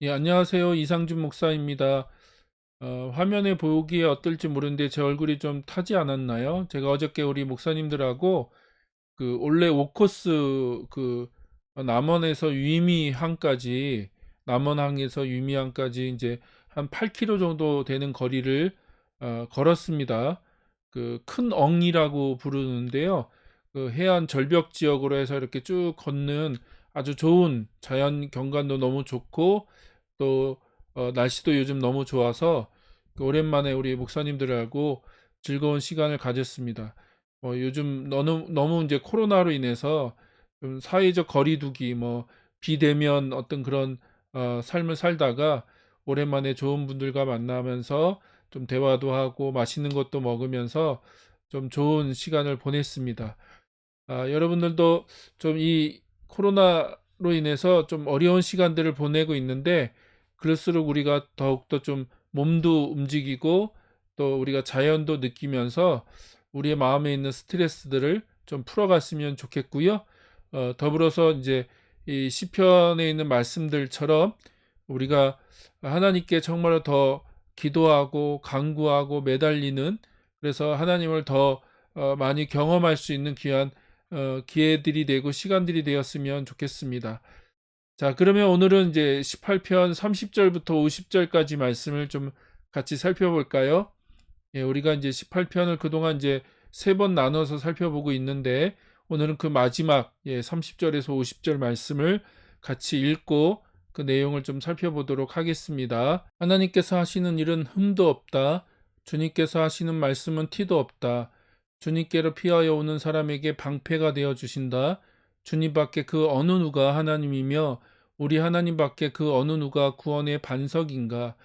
예, 안녕하세요. 이상준 목사입니다. 화면에 보기에 어떨지 모르는데 제 얼굴이 좀 타지 않았나요? 제가 어저께 우리 목사님들하고 그 올레 5코스 남원에서 유미항까지, 남원항에서 유미항까지 이제 한 8km 정도 되는 거리를 걸었습니다. 그 큰 엉이라고 부르는데요. 그 해안 절벽 지역으로 해서 이렇게 쭉 걷는 아주 좋은 자연 경관도 너무 좋고, 또 날씨도 요즘 너무 좋아서 오랜만에 우리 목사님들하고 즐거운 시간을 가졌습니다. 요즘 너무 이제 코로나로 인해서 좀 사회적 거리두기, 비대면 어떤 그런 삶을 살다가 오랜만에 좋은 분들과 만나면서 좀 대화도 하고 맛있는 것도 먹으면서 좀 좋은 시간을 보냈습니다. 여러분들도 좀 이 코로나로 인해서 좀 어려운 시간들을 보내고 있는데, 그럴수록 우리가 더욱더 좀 몸도 움직이고 또 우리가 자연도 느끼면서 우리의 마음에 있는 스트레스들을 좀 풀어갔으면 좋겠고요. 더불어서 이제 이 시편에 있는 말씀들처럼 우리가 하나님께 정말로 더 기도하고 간구하고 매달리는, 그래서 하나님을 더 많이 경험할 수 있는 귀한 기회들이 되고 시간들이 되었으면 좋겠습니다. 자, 그러면 오늘은 이제 18편 30절부터 50절까지 말씀을 좀 같이 살펴볼까요? 예, 우리가 이제 18편을 그동안 이제 세 번 나눠서 살펴보고 있는데, 오늘은 그 마지막 30절에서 50절 말씀을 같이 읽고 그 내용을 좀 살펴보도록 하겠습니다. 하나님께서 하시는 일은 흠도 없다. 주님께서 하시는 말씀은 티도 없다. 주님께로 피하여 오는 사람에게 방패가 되어 주신다. 주님밖에 그 어느 누가 하나님이며 우리 하나님밖에 그 어느 누가 구원의 반석인가.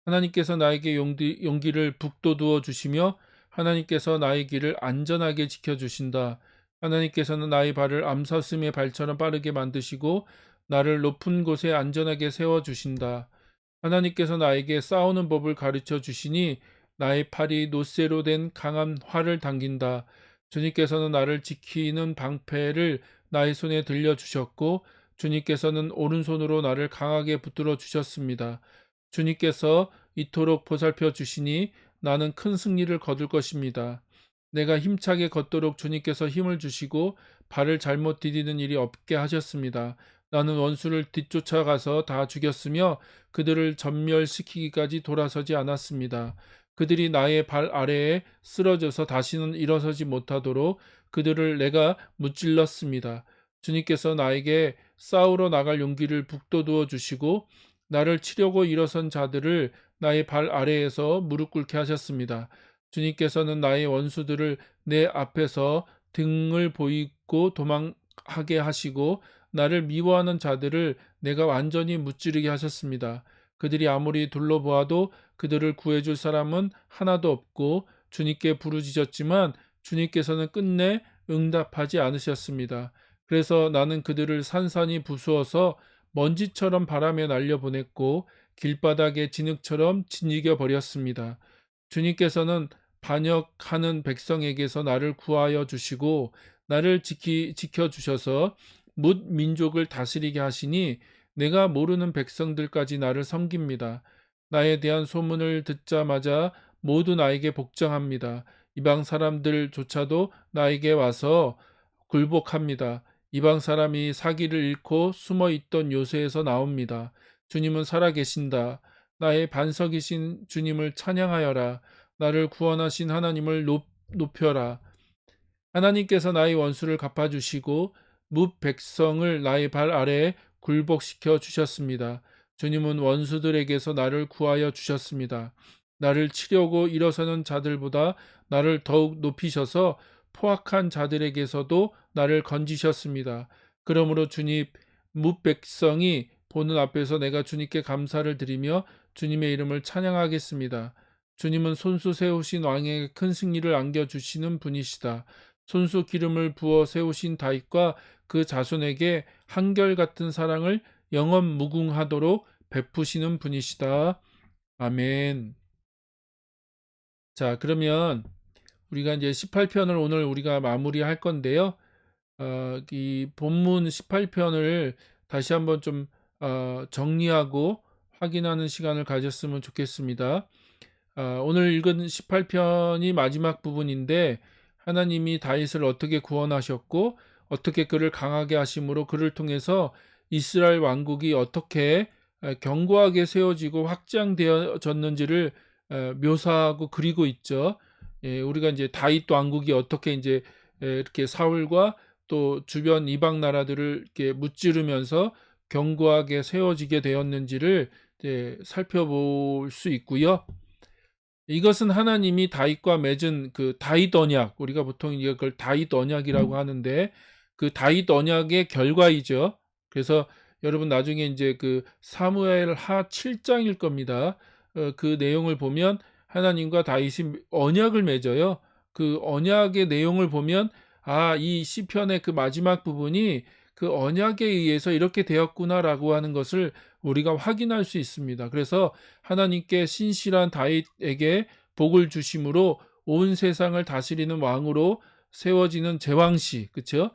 하나님께서 나에게 용기를 북돋우어 주시며 하나님께서 나의 길을 안전하게 지켜주신다. 하나님께서는 나의 발을 암사슴의 발처럼 빠르게 만드시고 나를 높은 곳에 안전하게 세워주신다. 하나님께서 나에게 싸우는 법을 가르쳐 주시니 나의 팔이 노쇠로 된 강한 활을 당긴다. 주님께서는 나를 지키는 방패를 나의 손에 들려주셨고 주님께서는 오른손으로 나를 강하게 붙들어 주셨습니다. 주님께서 이토록 보살펴 주시니 나는 큰 승리를 거둘 것입니다. 내가 힘차게 걷도록 주님께서 힘을 주시고 발을 잘못 디디는 일이 없게 하셨습니다. 나는 원수를 뒤쫓아가서 다 죽였으며 그들을 전멸시키기까지 돌아서지 않았습니다. 그들이 나의 발 아래에 쓰러져서 다시는 일어서지 못하도록 그들을 내가 무찔렀습니다. 주님께서 나에게 싸우러 나갈 용기를 북돋우어 주시고 나를 치려고 일어선 자들을 나의 발 아래에서 무릎 꿇게 하셨습니다. 주님께서는 나의 원수들을 내 앞에서 등을 보이고 도망하게 하시고 나를 미워하는 자들을 내가 완전히 무찌르게 하셨습니다. 그들이 아무리 둘러보아도 그들을 구해줄 사람은 하나도 없고 주님께 부르짖었지만 주님께서는 끝내 응답하지 않으셨습니다. 그래서 나는 그들을 산산이 부수어서 먼지처럼 바람에 날려보냈고 길바닥의 진흙처럼 짓이겨 버렸습니다. 주님께서는 반역하는 백성에게서 나를 구하여 주시고 나를 지켜주셔서 뭇 민족을 다스리게 하시니 내가 모르는 백성들까지 나를 섬깁니다. 나에 대한 소문을 듣자마자 모두 나에게 복종합니다. 이방 사람들조차도 나에게 와서 굴복합니다. 이방 사람이 사기를 잃고 숨어 있던 요새에서 나옵니다. 주님은 살아계신다. 나의 반석이신 주님을 찬양하여라. 나를 구원하신 하나님을 높여라. 하나님께서 나의 원수를 갚아주시고 뭇 백성을 나의 발 아래에 굴복시켜 주셨습니다. 주님은 원수들에게서 나를 구하여 주셨습니다. 나를 치려고 일어서는 자들보다 나를 더욱 높이셔서 포악한 자들에게서도 나를 건지셨습니다. 그러므로 주님, 뭇 백성이 보는 앞에서 내가 주님께 감사를 드리며 주님의 이름을 찬양하겠습니다. 주님은 손수 세우신 왕에게 큰 승리를 안겨주시는 분이시다. 손수 기름을 부어 세우신 다윗과 그 자손에게 한결같은 사랑을 영원 무궁하도록 베푸시는 분이시다. 아멘. 자, 그러면 우리가 이제 18편을 오늘 우리가 마무리할 건데요. 이 본문 18편을 다시 한번 좀 정리하고 확인하는 시간을 가졌으면 좋겠습니다. 오늘 읽은 18편이 마지막 부분인데 하나님이 다윗을 어떻게 구원하셨고 어떻게 그를 강하게 하심으로 그를 통해서 이스라엘 왕국이 어떻게 견고하게 세워지고 확장되어졌는지를 묘사하고 그리고 있죠. 예, 우리가 이제 다윗 왕국이 어떻게 이제 이렇게 사울과 또 주변 이방 나라들을 이렇게 무찌르면서 견고하게 세워지게 되었는지를 이제 살펴볼 수 있고요. 이것은 하나님이 다윗과 맺은 그 다윗 언약, 우리가 보통 이걸 다윗 언약이라고 하는데 그 다윗 언약의 결과이죠. 그래서 여러분 나중에 이제 그 사무엘 하 7장일 겁니다. 그 내용을 보면 하나님과 다윗이 언약을 맺어요. 그 언약의 내용을 보면 이 시편의 그 마지막 부분이 그 언약에 의해서 이렇게 되었구나라고 하는 것을 우리가 확인할 수 있습니다. 그래서 하나님께 신실한 다윗에게 복을 주심으로 온 세상을 다스리는 왕으로 세워지는 제왕시, 그쵸?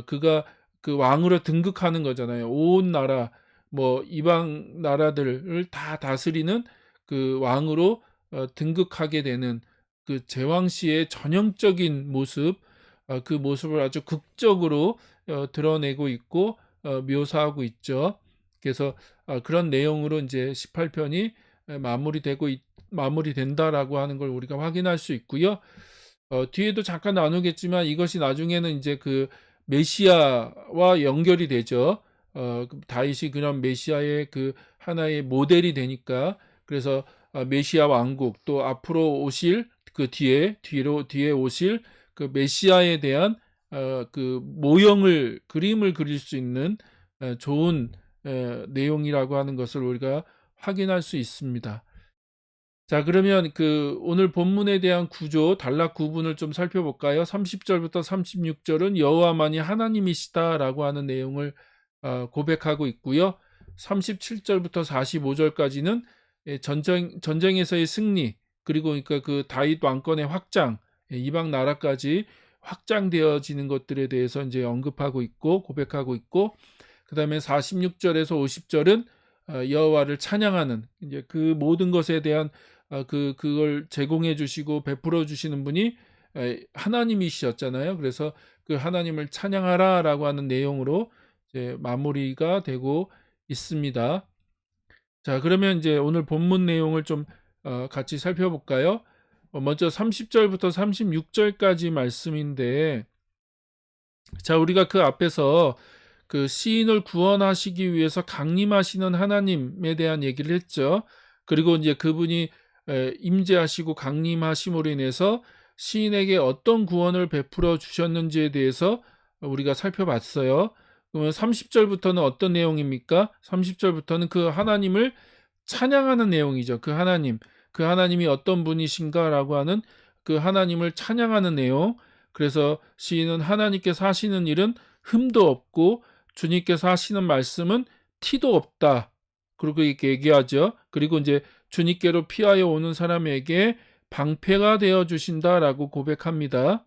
그가 그 왕으로 등극하는 거잖아요. 온 나라, 뭐 이방 나라들을 다 다스리는 그 왕으로 등극하게 되는 그 제왕시의 전형적인 모습, 그 모습을 아주 극적으로 드러내고 있고 묘사하고 있죠. 그래서 그런 내용으로 이제 18편이 마무리된다라고 하는 걸 우리가 확인할 수 있고요. 뒤에도 잠깐 나누겠지만 이것이 나중에는 이제 그 메시아와 연결이 되죠. 다윗이 그런 메시아의 그 하나의 모델이 되니까 그래서 메시아 왕국 또 앞으로 오실 그 뒤에 오실 그 메시아에 대한 그 모형을 그림을 그릴 수 있는 좋은 내용이라고 하는 것을 우리가 확인할 수 있습니다. 자, 그러면 그 오늘 본문에 대한 구조, 단락 구분을 좀 살펴볼까요? 30절부터 36절은 여호와만이 하나님이시다라고 하는 내용을 고백하고 있고요. 37절부터 45절까지는 전쟁에서의 승리, 그리고 그러니까 그 다윗 왕권의 확장, 이방 나라까지 확장되어지는 것들에 대해서 이제 언급하고 있고 고백하고 있고, 그다음에 46절에서 50절은 여호와를 찬양하는 이제 그 모든 것에 대한 그걸 제공해 주시고 베풀어 주시는 분이 하나님이셨잖아요. 그래서 그 하나님을 찬양하라라고 하는 내용으로 이제 마무리가 되고 있습니다. 자, 그러면 이제 오늘 본문 내용을 좀 같이 살펴볼까요? 먼저 30절부터 36절까지 말씀인데, 자, 우리가 그 앞에서 그 시인을 구원하시기 위해서 강림하시는 하나님에 대한 얘기를 했죠. 그리고 이제 그분이 임재하시고 강림하심으로 인해서 시인에게 어떤 구원을 베풀어 주셨는지에 대해서 우리가 살펴봤어요. 그러면 30절부터는 어떤 내용입니까? 30절부터는 그 하나님을 찬양하는 내용이죠. 그 하나님이 어떤 분이신가라고 하는 그 하나님을 찬양하는 내용. 그래서 시인은 하나님께서 하시는 일은 흠도 없고 주님께서 하시는 말씀은 티도 없다. 그리고 이렇게 얘기하죠. 그리고 이제 주님께로 피하여 오는 사람에게 방패가 되어 주신다라고 고백합니다.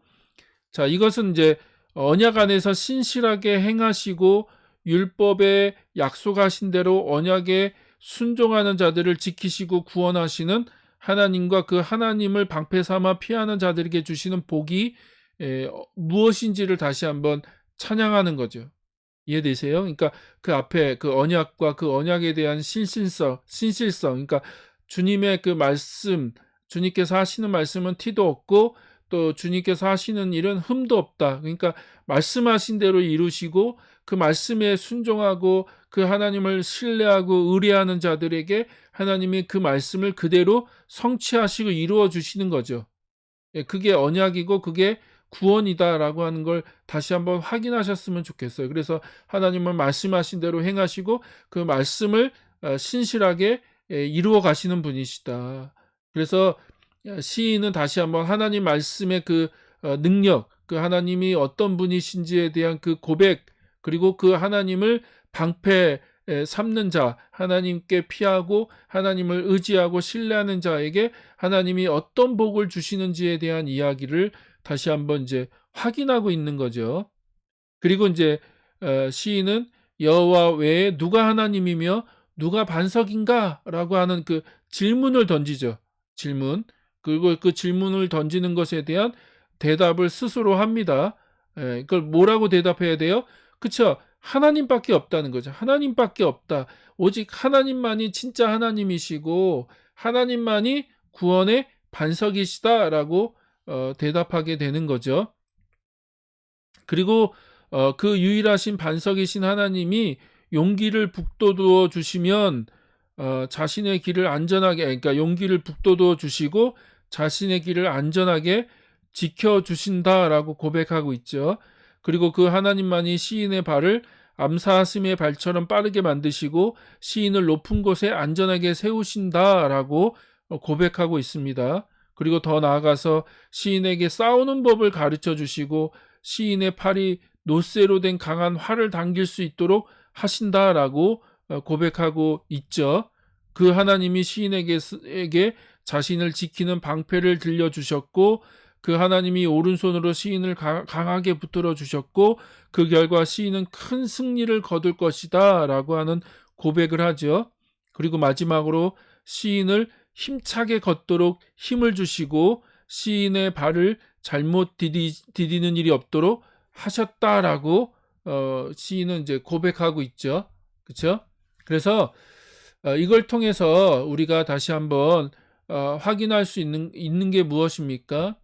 자, 이것은 이제 언약 안에서 신실하게 행하시고 율법에 약속하신 대로 언약에 순종하는 자들을 지키시고 구원하시는 하나님과 그 하나님을 방패 삼아 피하는 자들에게 주시는 복이 무엇인지를 다시 한번 찬양하는 거죠. 이해되세요? 그러니까 그 앞에 그 언약과 그 언약에 대한 신실성, 그러니까 주님의 그 말씀, 주님께서 하시는 말씀은 티도 없고 또 주님께서 하시는 일은 흠도 없다. 그러니까 말씀하신 대로 이루시고 그 말씀에 순종하고 그 하나님을 신뢰하고 의뢰하는 자들에게 하나님이 그 말씀을 그대로 성취하시고 이루어 주시는 거죠. 그게 언약이고 그게 구원이다라고 하는 걸 다시 한번 확인하셨으면 좋겠어요. 그래서 하나님은 말씀하신 대로 행하시고 그 말씀을 신실하게 이루어 가시는 분이시다. 그래서 시인은 다시 한번 하나님 말씀의 그 능력, 그 하나님이 어떤 분이신지에 대한 그 고백, 그리고 그 하나님을 방패 삼는 자, 하나님께 피하고 하나님을 의지하고 신뢰하는 자에게 하나님이 어떤 복을 주시는지에 대한 이야기를 다시 한번 이제 확인하고 있는 거죠. 그리고 이제 시인은 여호와 외에 누가 하나님이며 누가 반석인가? 라고 하는 그 질문을 던지죠. 질문. 그리고 그 질문을 던지는 것에 대한 대답을 스스로 합니다. 그걸 뭐라고 대답해야 돼요? 그쵸? 하나님밖에 없다는 거죠. 하나님밖에 없다. 오직 하나님만이 진짜 하나님이시고 하나님만이 구원의 반석이시다라고 대답하게 되는 거죠. 그리고 그 유일하신 반석이신 하나님이 용기를 북돋워 주시면 자신의 길을 안전하게, 그러니까 용기를 북돋워 주시고 자신의 길을 안전하게 지켜 주신다라고 고백하고 있죠. 그리고 그 하나님만이 시인의 발을 암사슴의 발처럼 빠르게 만드시고 시인을 높은 곳에 안전하게 세우신다라고 고백하고 있습니다. 그리고 더 나아가서 시인에게 싸우는 법을 가르쳐 주시고 시인의 팔이 노쇠로 된 강한 활을 당길 수 있도록 하신다라고 고백하고 있죠. 그 하나님이 시인에게 자신을 지키는 방패를 들려주셨고 그 하나님이 오른손으로 시인을 강하게 붙들어 주셨고 그 결과 시인은 큰 승리를 거둘 것이다 라고 하는 고백을 하죠. 그리고 마지막으로 시인을 힘차게 걷도록 힘을 주시고 시인의 발을 잘못 디디는 일이 없도록 하셨다라고 시인은 이제 고백하고 있죠. 그렇죠? 그래서 이걸 통해서 우리가 다시 한번 확인할 수 있는 게 무엇입니까?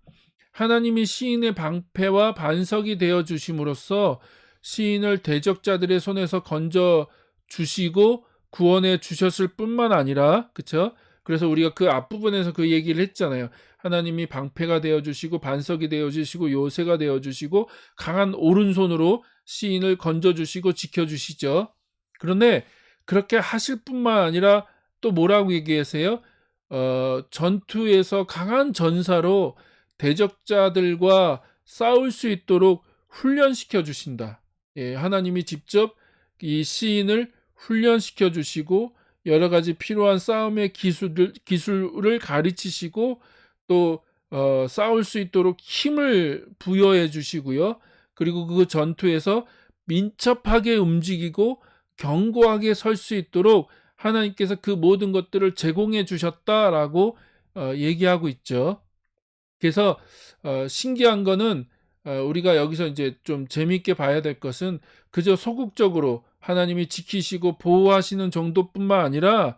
하나님이 시인의 방패와 반석이 되어 주심으로써 시인을 대적자들의 손에서 건져 주시고 구원해 주셨을 뿐만 아니라, 그렇죠? 그래서 우리가 그 앞부분에서 그 얘기를 했잖아요. 하나님이 방패가 되어 주시고 반석이 되어 주시고 요새가 되어 주시고 강한 오른손으로 시인을 건져 주시고 지켜 주시죠. 그런데 그렇게 하실 뿐만 아니라 또 뭐라고 얘기하세요? 전투에서 강한 전사로 대적자들과 싸울 수 있도록 훈련시켜 주신다. 예, 하나님이 직접 이 시인을 훈련시켜 주시고 여러 가지 필요한 싸움의 기술을 가르치시고 또 싸울 수 있도록 힘을 부여해 주시고요. 그리고 그 전투에서 민첩하게 움직이고 견고하게 설 수 있도록 하나님께서 그 모든 것들을 제공해 주셨다라고 얘기하고 있죠. 그래서 신기한 거는 우리가 여기서 이제 좀 재미있게 봐야 될 것은 그저 소극적으로 하나님이 지키시고 보호하시는 정도뿐만 아니라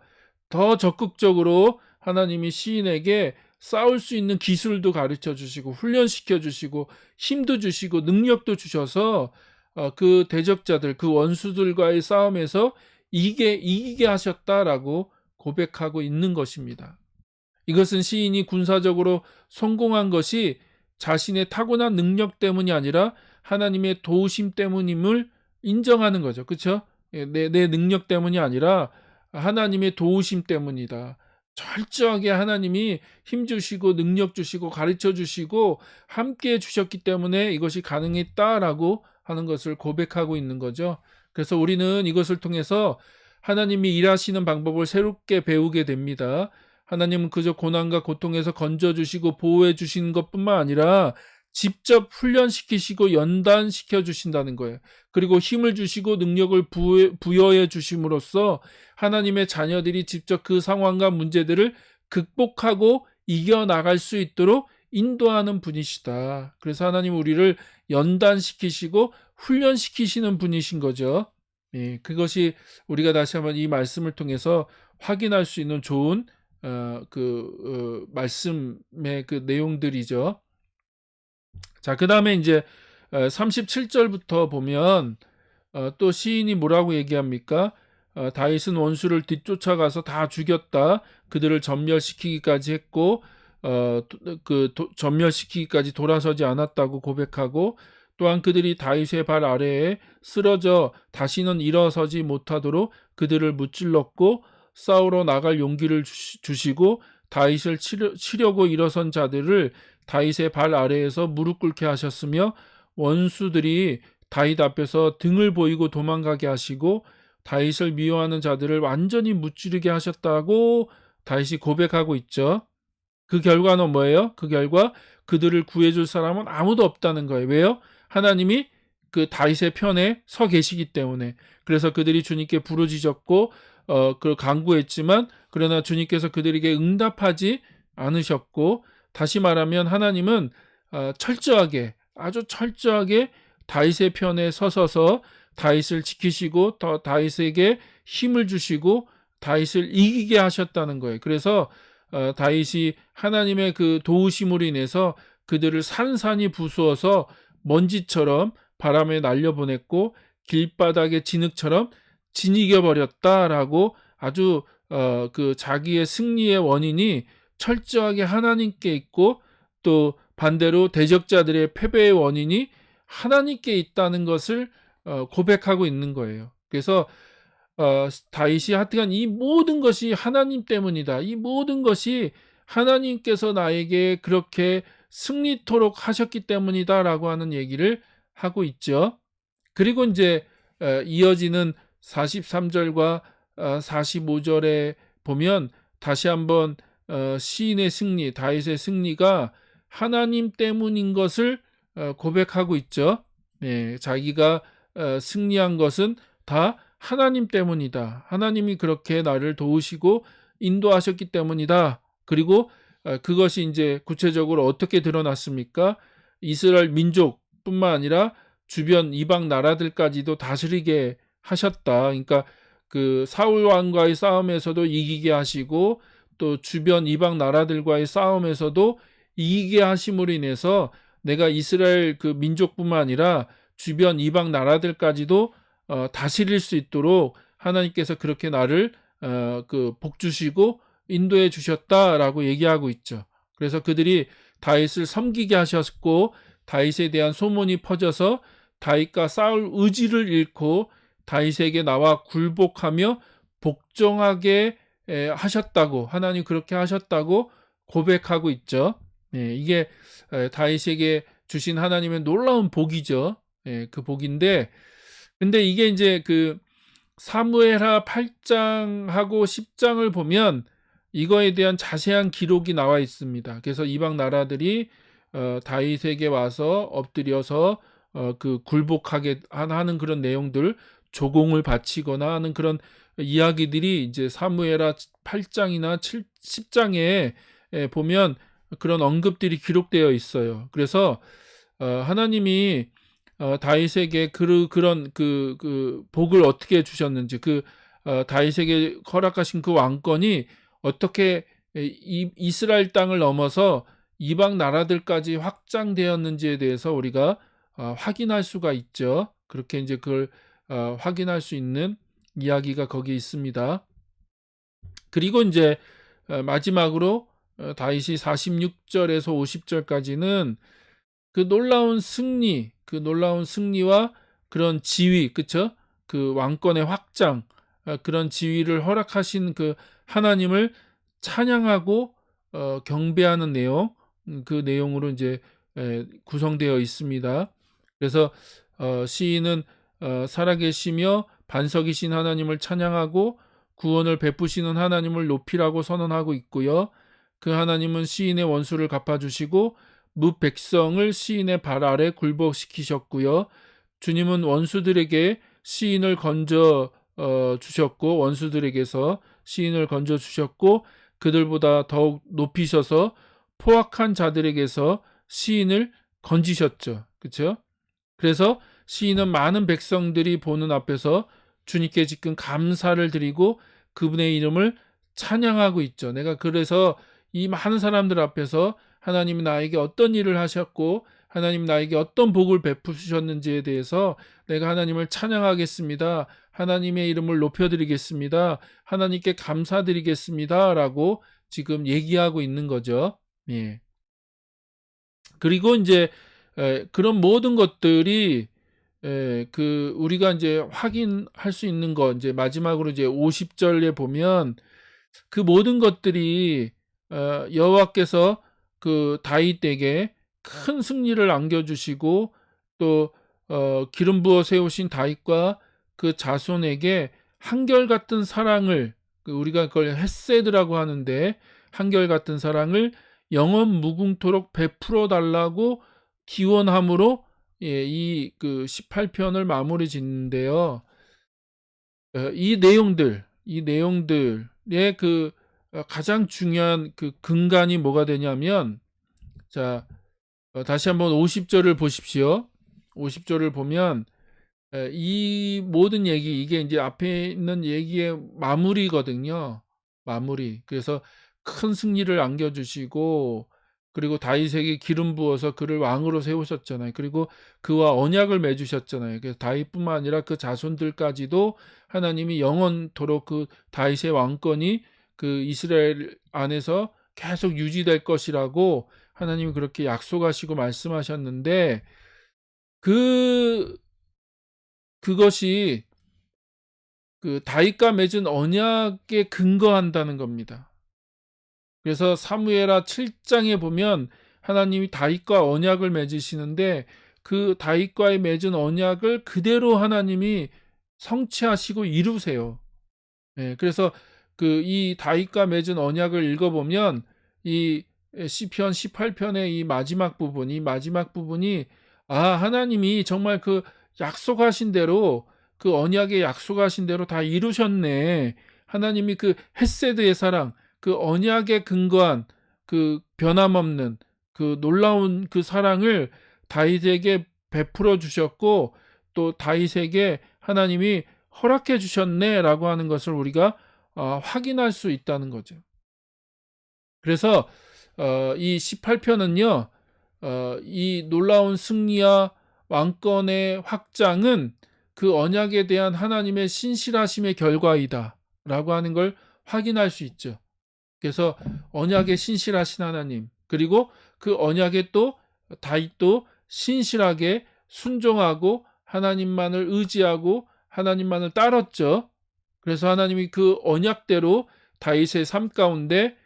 더 적극적으로 하나님이 시인에게 싸울 수 있는 기술도 가르쳐 주시고 훈련시켜 주시고 힘도 주시고 능력도 주셔서 그 대적자들, 그 원수들과의 싸움에서 이기게 하셨다라고 고백하고 있는 것입니다. 이것은 시인이 군사적으로 성공한 것이 자신의 타고난 능력 때문이 아니라 하나님의 도우심 때문임을 인정하는 거죠. 그렇죠? 내 능력 때문이 아니라 하나님의 도우심 때문이다. 철저하게 하나님이 힘 주시고 능력 주시고 가르쳐 주시고 함께 주셨기 때문에 이것이 가능했다라고 하는 것을 고백하고 있는 거죠. 그래서 우리는 이것을 통해서 하나님이 일하시는 방법을 새롭게 배우게 됩니다. 하나님은 그저 고난과 고통에서 건져주시고 보호해 주시는 것뿐만 아니라 직접 훈련시키시고 연단시켜 주신다는 거예요. 그리고 힘을 주시고 능력을 부여해 주심으로써 하나님의 자녀들이 직접 그 상황과 문제들을 극복하고 이겨나갈 수 있도록 인도하는 분이시다. 그래서 하나님은 우리를 연단시키시고 훈련시키시는 분이신 거죠. 예, 그것이 우리가 다시 한번 이 말씀을 통해서 확인할 수 있는 좋은 말씀의 그 내용들이죠. 자, 그 다음에 이제 37절부터 보면 또 시인이 뭐라고 얘기합니까? 다윗은 원수를 뒤쫓아가서 다 죽였다. 그들을 전멸시키기까지 했고 전멸시키기까지 돌아서지 않았다고 고백하고 또한 그들이 다윗의 발 아래에 쓰러져 다시는 일어서지 못하도록 그들을 무찔렀고 싸우러 나갈 용기를 주시고 다윗을 치려고 일어선 자들을 다윗의 발 아래에서 무릎 꿇게 하셨으며 원수들이 다윗 앞에서 등을 보이고 도망가게 하시고 다윗을 미워하는 자들을 완전히 무찌르게 하셨다고 다윗이 고백하고 있죠. 그 결과는 뭐예요? 그 결과 그들을 구해줄 사람은 아무도 없다는 거예요. 왜요? 하나님이 그 다윗의 편에 서 계시기 때문에. 그래서 그들이 주님께 부르짖었고 그 간구했지만 그러나 주님께서 그들에게 응답하지 않으셨고, 다시 말하면 하나님은 철저하게, 아주 철저하게 다윗의 편에 서서서 다윗을 지키시고 더 다윗에게 힘을 주시고 다윗을 이기게 하셨다는 거예요. 그래서 다윗이 하나님의 그 도우심으로 인해서 그들을 산산이 부수어서 먼지처럼 바람에 날려보냈고 길바닥의 진흙처럼 진이겨 버렸다라고, 아주 그 자기의 승리의 원인이 철저하게 하나님께 있고, 또 반대로 대적자들의 패배의 원인이 하나님께 있다는 것을 고백하고 있는 거예요. 그래서 다윗이 하여튼 이 모든 것이 하나님 때문이다. 이 모든 것이 하나님께서 나에게 그렇게 승리토록 하셨기 때문이다라고 하는 얘기를 하고 있죠. 그리고 이제 이어지는 43절과 45절에 보면 다시 한번 시인의 승리, 다윗의 승리가 하나님 때문인 것을 고백하고 있죠. 네, 자기가 승리한 것은 다 하나님 때문이다. 하나님이 그렇게 나를 도우시고 인도하셨기 때문이다. 그리고 그것이 이제 구체적으로 어떻게 드러났습니까? 이스라엘 민족뿐만 아니라 주변 이방 나라들까지도 다스리게 하셨다. 그러니까 그 사울 왕과의 싸움에서도 이기게 하시고, 또 주변 이방 나라들과의 싸움에서도 이기게 하심으로 인해서 내가 이스라엘 그 민족뿐만 아니라 주변 이방 나라들까지도 다스릴 수 있도록 하나님께서 그렇게 나를 그 복주시고 인도해 주셨다라고 얘기하고 있죠. 그래서 그들이 다윗을 섬기게 하셨고, 다윗에 대한 소문이 퍼져서 다윗과 싸울 의지를 잃고 다윗에게 나와 굴복하며 복종하게 하셨다고, 하나님 그렇게 하셨다고 고백하고 있죠. 이게 다윗에게 주신 하나님의 놀라운 복이죠. 그 복인데, 근데 이게 이제 그 사무엘하 8장하고 10장을 보면 이거에 대한 자세한 기록이 나와 있습니다. 그래서 이방 나라들이 다윗에게 와서 엎드려서 그 굴복하게 하는 그런 내용들, 조공을 바치거나 하는 그런 이야기들이 이제 사무엘하 8장이나 10장에 보면 그런 언급들이 기록되어 있어요. 그래서 하나님이 다윗에게 그런 복을 어떻게 주셨는지, 다윗에게 허락하신 그 왕권이 어떻게 이스라엘 땅을 넘어서 이방 나라들까지 확장되었는지에 대해서 우리가 확인할 수가 있죠. 그렇게 이제 그걸 확인할 수 있는 이야기가 거기 있습니다. 그리고 이제 마지막으로 다윗이 46절에서 50절까지는 그 놀라운 승리와 그런 지위, 그쵸? 그 왕권의 확장, 그런 지위를 허락하신 그 하나님을 찬양하고 경배하는 내용, 그 내용으로 이제 구성되어 있습니다. 그래서 시인은 살아계시며 반석이신 하나님을 찬양하고 구원을 베푸시는 하나님을 높이라고 선언하고 있고요. 그 하나님은 시인의 원수를 갚아주시고 무 백성을 시인의 발 아래 굴복시키셨고요. 주님은 원수들에게 시인을 건져 주셨고, 원수들에게서 시인을 건져 주셨고, 그들보다 더욱 높이셔서 포악한 자들에게서 시인을 건지셨죠. 그렇죠? 그래서 시인은 많은 백성들이 보는 앞에서 주님께 지금 감사를 드리고 그분의 이름을 찬양하고 있죠. 내가 그래서 이 많은 사람들 앞에서 하나님이 나에게 어떤 일을 하셨고 하나님 나에게 어떤 복을 베푸셨는지에 대해서 내가 하나님을 찬양하겠습니다. 하나님의 이름을 높여드리겠습니다. 하나님께 감사드리겠습니다. 라고 지금 얘기하고 있는 거죠. 예. 그리고 이제 그런 모든 것들이 우리가 이제 확인할 수 있는 거, 이제 마지막으로 이제 50절에 보면 그 모든 것들이 여호와께서 그 다윗에게 큰 승리를 안겨주시고 또 기름 부어 세우신 다윗과 그 자손에게 한결같은 사랑을, 우리가 그걸 헤세드라고 하는데, 한결같은 사랑을 영원 무궁토록 베풀어 달라고 기원함으로 이 그 18편을 마무리 짓는데요. 이 내용들, 이 내용들의 가장 중요한 근간이 뭐가 되냐면, 자, 다시 한번 50절을 보십시오. 50절을 보면 이 모든 얘기, 이게 이제 앞에 있는 얘기의 마무리거든요. 마무리. 그래서 큰 승리를 안겨주시고, 그리고 다윗에게 기름 부어서 그를 왕으로 세우셨잖아요. 그리고 그와 언약을 맺으셨잖아요. 그래서 다윗뿐만 아니라 그 자손들까지도 하나님이 영원토록 그 다윗의 왕권이 그 이스라엘 안에서 계속 유지될 것이라고 하나님이 그렇게 약속하시고 말씀하셨는데, 그것이 다윗과 맺은 언약에 근거한다는 겁니다. 그래서 사무엘하 7장에 보면 하나님이 다윗과 언약을 맺으시는데, 그 다윗과의 맺은 언약을 그대로 하나님이 성취하시고 이루세요. 그래서 이 다윗과 맺은 언약을 읽어보면 이 시편 18편의 이 마지막 부분이 하나님이 정말 그 약속하신 대로, 그 언약에 약속하신 대로 다 이루셨네. 하나님이 그 헤세드의 사랑, 그 언약에 근거한 그 변함없는 그 놀라운 그 사랑을 다윗에게 베풀어 주셨고, 또 다윗에게 하나님이 허락해 주셨네라고 하는 것을 우리가 확인할 수 있다는 거죠. 그래서 이 18편은요, 이 놀라운 승리와 왕권의 확장은 그 언약에 대한 하나님의 신실하심의 결과이다 라고 하는 걸 확인할 수 있죠. 그래서 언약에 신실하신 하나님, 그리고 그 언약에 또 다윗도 신실하게 순종하고 하나님만을 의지하고 하나님만을 따랐죠. 그래서 하나님이 그 언약대로 다윗의 삶 가운데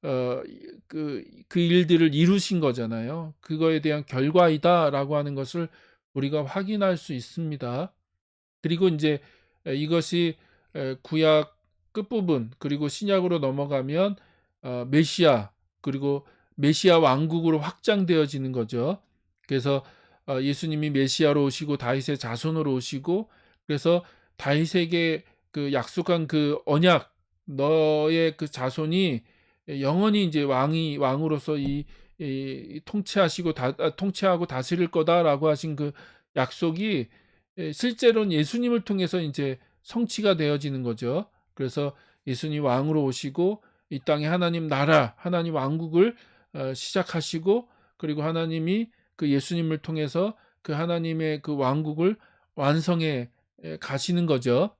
어, 그 일들을 이루신 거잖아요. 그거에 대한 결과이다라고 하는 것을 우리가 확인할 수 있습니다. 그리고 이제 이것이 구약 끝부분, 그리고 신약으로 넘어가면 메시아, 그리고 메시아 왕국으로 확장되어지는 거죠. 그래서 예수님이 메시아로 오시고 다윗의 자손으로 오시고, 그래서 다윗에게 그 약속한 그 언약, 너의 그 자손이 영원히 이제 왕으로서 이 통치하고 다스릴 거다라고 하신 그 약속이 실제로는 예수님을 통해서 이제 성취가 되어지는 거죠. 그래서 예수님 왕으로 오시고 이 땅에 하나님 나라, 하나님 왕국을 시작하시고, 그리고 하나님이 그 예수님을 통해서 그 하나님의 그 왕국을 완성해 가시는 거죠.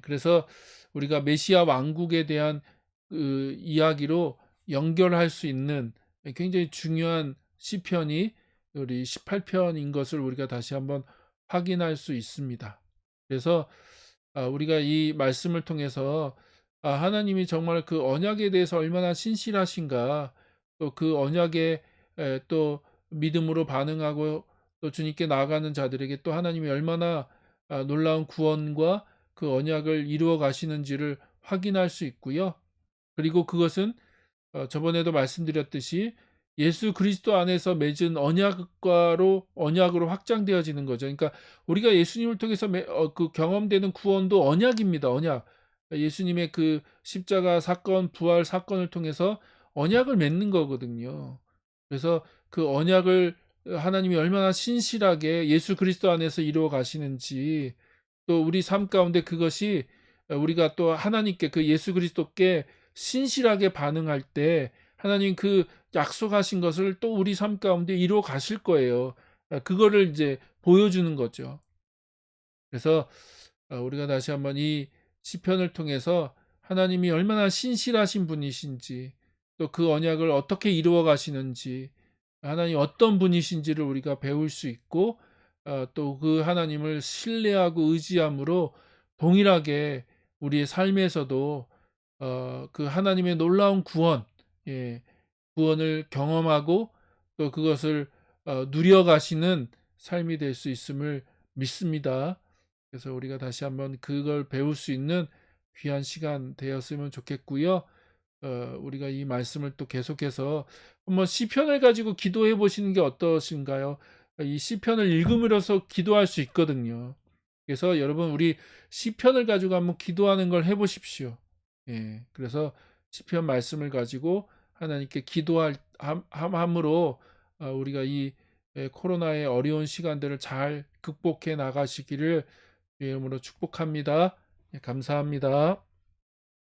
그래서 우리가 메시아 왕국에 대한 그 이야기로 연결할 수 있는 굉장히 중요한 시편이 우리 18편인 것을 우리가 다시 한번 확인할 수 있습니다. 그래서 우리가 이 말씀을 통해서 하나님이 정말 그 언약에 대해서 얼마나 신실하신가, 또 그 언약에 또 믿음으로 반응하고 또 주님께 나아가는 자들에게 또 하나님이 얼마나 놀라운 구원과 그 언약을 이루어 가시는지를 확인할 수 있고요. 그리고 그것은 저번에도 말씀드렸듯이 예수 그리스도 안에서 맺은 언약으로 확장되어지는 거죠. 그러니까 우리가 예수님을 통해서 그 경험되는 구원도 언약입니다. 언약. 예수님의 그 십자가 사건, 부활 사건을 통해서 언약을 맺는 거거든요. 그래서 그 언약을 하나님이 얼마나 신실하게 예수 그리스도 안에서 이루어 가시는지, 또 우리 삶 가운데 그것이 우리가 또 하나님께, 그 예수 그리스도께 신실하게 반응할 때 하나님 그 약속하신 것을 또 우리 삶 가운데 이루어 가실 거예요. 그거를 이제 보여주는 거죠. 그래서 우리가 다시 한번 이 시편을 통해서 하나님이 얼마나 신실하신 분이신지, 또 그 언약을 어떻게 이루어 가시는지, 하나님 어떤 분이신지를 우리가 배울 수 있고, 또 그 하나님을 신뢰하고 의지함으로 동일하게 우리의 삶에서도 그 하나님의 놀라운 구원을 경험하고 또 그것을 누려가시는 삶이 될 수 있음을 믿습니다. 그래서 우리가 다시 한번 그걸 배울 수 있는 귀한 시간 되었으면 좋겠고요. 우리가 이 말씀을 또 계속해서 한번 시편을 가지고 기도해 보시는 게 어떠신가요? 이 시편을 읽음으로써 기도할 수 있거든요. 그래서 여러분 우리 시편을 가지고 한번 기도하는 걸 해 보십시오. 예. 그래서 시편 말씀을 가지고 하나님께 기도할 함으로 우리가 이 코로나의 어려운 시간들을 잘 극복해 나가시기를 주의 이름으로 축복합니다. 예, 감사합니다.